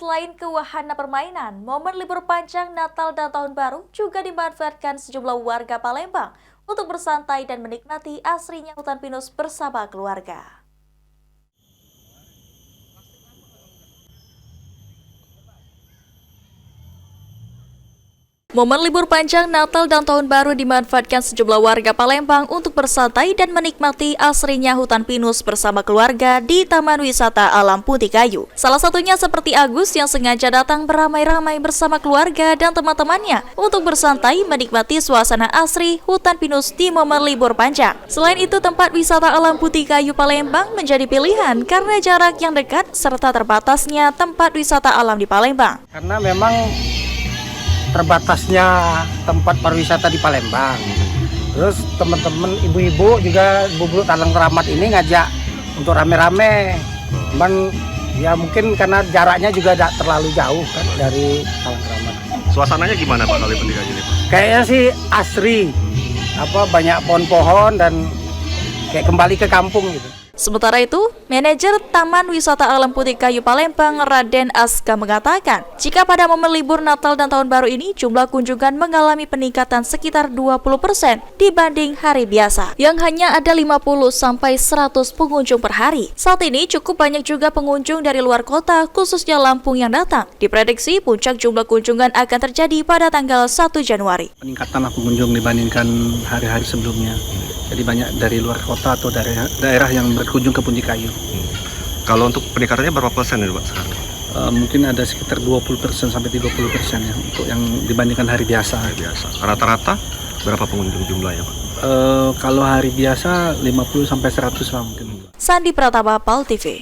selain ke wahana permainan, momen libur panjang Natal dan Tahun Baru juga dimanfaatkan sejumlah warga Palembang untuk bersantai dan menikmati asrinya hutan pinus bersama keluarga. Momen libur panjang Natal dan Tahun Baru dimanfaatkan sejumlah warga Palembang untuk bersantai dan menikmati asrinya hutan pinus bersama keluarga di Taman Wisata Alam Putih Kayu. Salah satunya seperti Agus yang sengaja datang beramai-ramai bersama keluarga dan teman-temannya untuk bersantai menikmati suasana asri hutan pinus di momen libur panjang. Selain itu, tempat wisata Alam Putih Kayu Palembang menjadi pilihan karena jarak yang dekat serta terbatasnya tempat wisata alam di Palembang. Karena memang terbatasnya tempat pariwisata di Palembang. Terus teman-teman ibu-ibu juga bubuk Talang Keramat ini ngajak untuk rame-rame. Cuman ya mungkin karena jaraknya juga tidak terlalu jauh kan dari Talang Keramat. Suasananya gimana Pak kali Putih Kayu ini Pak? Kayaknya sih asri, banyak pohon-pohon dan kayak kembali ke kampung gitu. Sementara itu, manajer Taman Wisata Alam Putih Kayu Palembang, Raden Aska mengatakan, jika pada momen libur Natal dan Tahun Baru ini, jumlah kunjungan mengalami peningkatan sekitar 20% dibanding hari biasa, yang hanya ada 50-100 pengunjung per hari. Saat ini cukup banyak juga pengunjung dari luar kota, khususnya Lampung yang datang. Diprediksi puncak jumlah kunjungan akan terjadi pada tanggal 1 Januari. Peningkatan pengunjung dibandingkan hari-hari sebelumnya. Jadi banyak dari luar kota atau dari daerah yang berkunjung ke Putih Kayu. Kalau untuk peningkatannya berapa persen nih Pak sekarang? Mungkin ada sekitar 20% sampai 30% ya untuk yang dibandingkan hari biasa. Hari biasa. Rata-rata berapa pengunjung jumlahnya Pak? Kalau hari biasa 50 sampai 100 lah mungkin. Sandi Pratama, PAL TV.